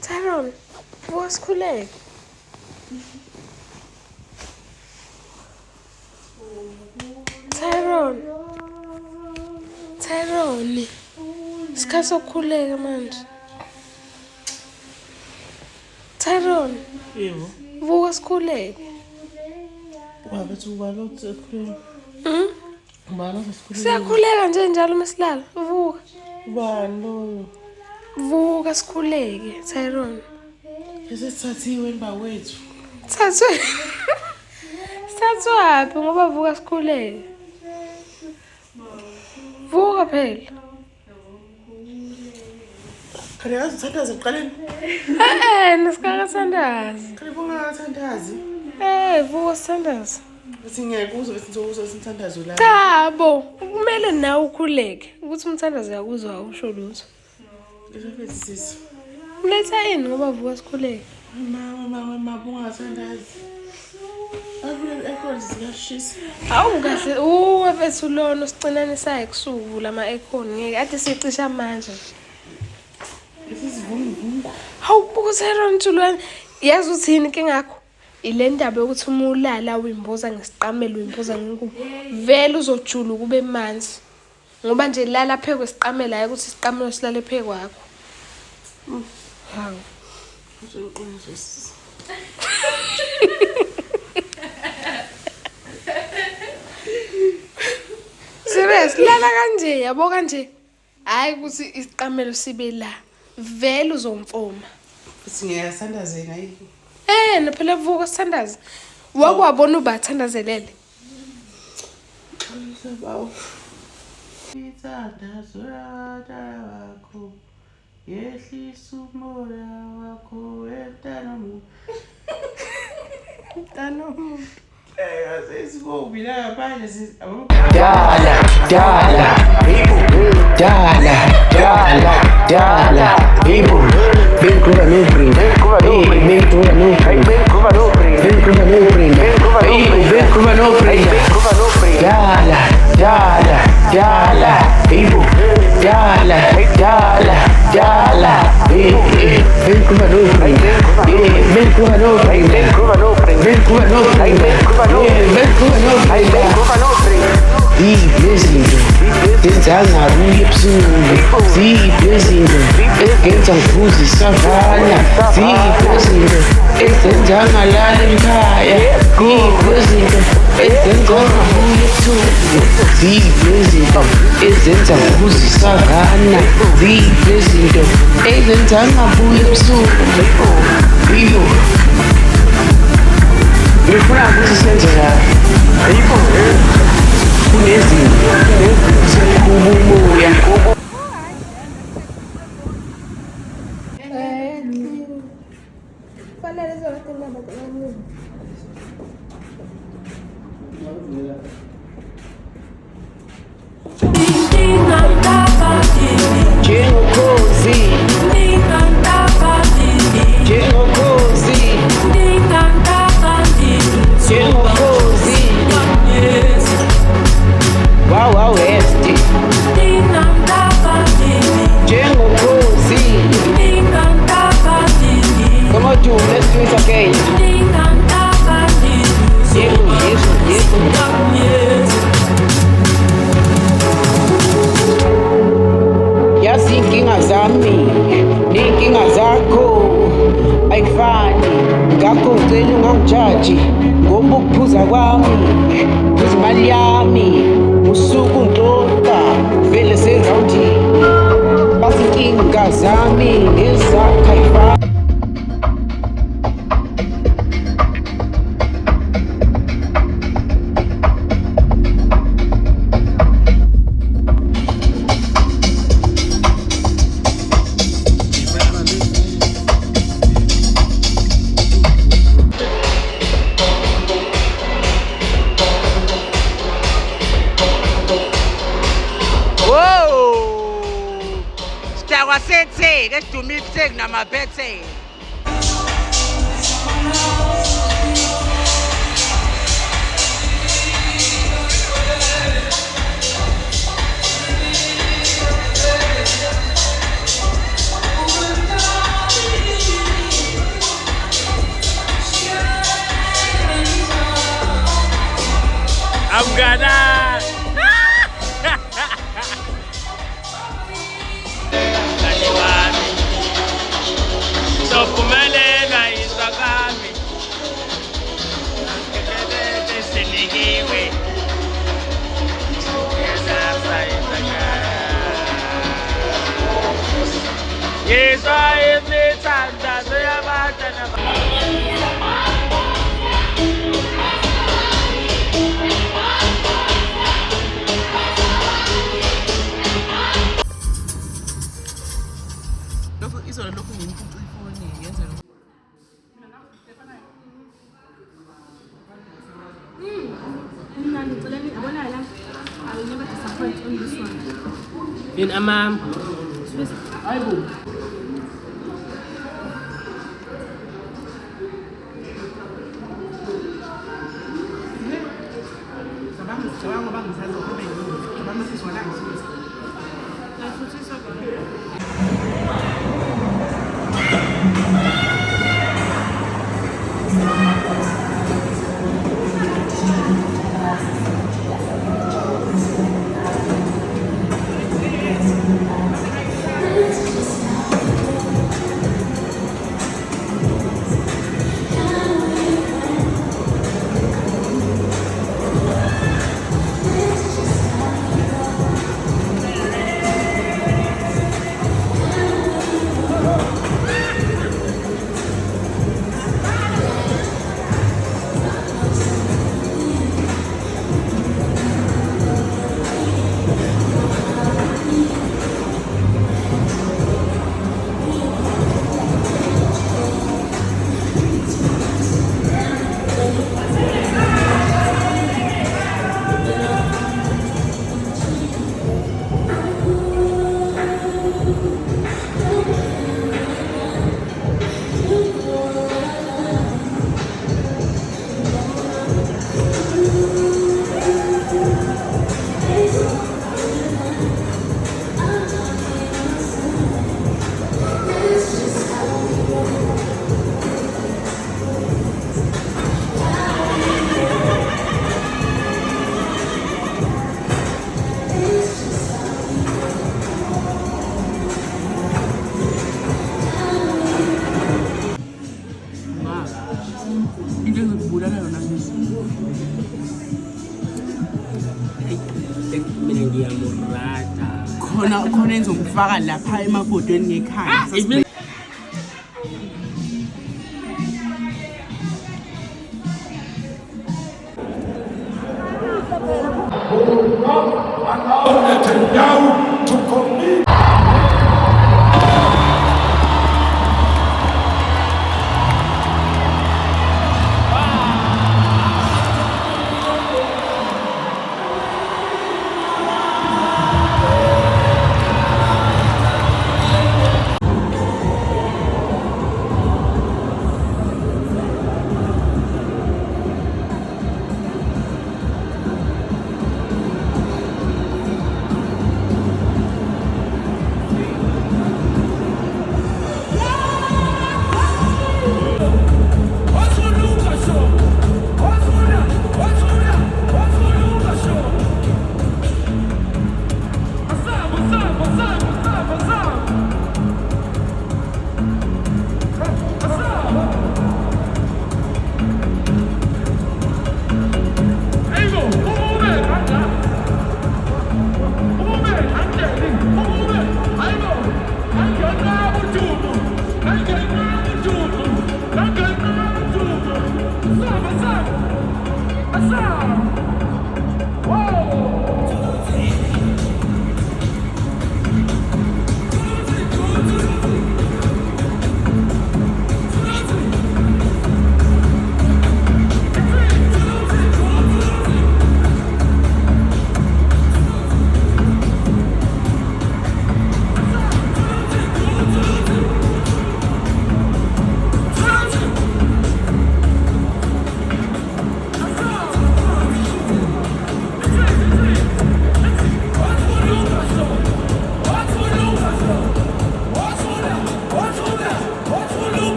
Tyrone, wasikhuleka. Tyrone. Isikhathi sokukhuleka manje. Tyrone. Yebo. Vuka sikhuleke. Wabethi ubalothi ekhuleni. Ubalothi esikhuleni. Siyakhuleka nje njalo mesilala. Vuka. Ubani loyo? Vuka sikhuleke, Tyrone. Esithathiwe nbawethu. Thathwe. Sathwaphi ngoba vuka sikhuleke. Vuka phela. Khani yazi uthandaze eqaleni? Nesikakathandazi. Khani bungathandazi. Vuka sithandaze. Bese ngeke uzwe bese ngizokuzwa sithandazo la. Chabo, kumele nawe ukhuleke ukuthi umthandazo yakuzwa awusho lutho. Ngizofethu sisi. Uletha ini ngoba vuka sikhuleke. Mama bungathandazi. Ekhona ziyashisa. Awu kahle uwe mfethu lona usicinanisayo kusuku lama ekhoni ngeke ade sicisha manje. Isivunguvungu. Hawu bukuthela ntulwane. Yazi uthini inkinga yakho? Ile ndaba yokuthi uma ulala uyimboza ngesiqamelo uyimboza ngengubo. Vele uzojula kube manzi. Ngoba nje lala phe kwesiqamelo hayi ukuthi isiqamelo silale phe kwakho. Hawu. Uzoqinisa sisi. Serious lala kanje yabo kanje. Hayi ukuthi isiqamelo sibe la. Vele uzomfoma. Futhi ngiyasandazeka yini? Naphela vuka sithandaze. Wakwabona ubathandazelele. Bawo. Ithandazo wakho. Yehlisa umoya wakho etanomu. Tanomu. Asesibobi la ngaphandle sisi. Dala, dala, people. Big Cuba no bring. Big Cuba no bring. Big Cuba no bring. Big Cuba no bring. Big Cuba no bring. Big Cuba no bring. Big Cuba no bring. Big Cuba no bring. Dala, people. Dala, Big Cuba no bring. Big Cuba no bring. Big Cuba no bring. Big Cuba no bring. Big Cuba no bring. Big Cuba no bring. Big Cuba no bring. Iblezinto Tenzanga buyebusuku Ziblezinto Ezenza ngifuze savana Ziblezinto Ezenzanga lala ekhaya Ziblezinto Ezenza buyebusuku Ziblezinto Ezenza ngifuze savana Ziblezinto Ezenzanga buyebusuku Bibo Ngifuna ukuthi senze la Ayikho kunezinto kubumoya Wow, este Jengokozi Come on, June, let's do it again. Yazi inkinga zami Ninkinga zakho Ayifani Ngakho ngicela ungangijaji Ngoba ukuphuza kwami Phuza imali yami Usuku ngixoxa Vele serawundi Bazi inkinga zami Ngezakho ayifani Sithe edumile kunamabhethe Afghana Sokumelela izakami Kekelele sinikiwe Yesasa izakami Yesa izithanda Zeyabantana Izolo lokhu ngimpucu ifoni yenze lo In Amam. Hayibo Cabanga bangisazo kube yini cabanga siswala ngisuthi into engizibulala yona lezi mina ngiyamurata khona engizomfaka lapha emabhodweni ngekhaya Netanyahu to commit. Ayo, ayo, ayo,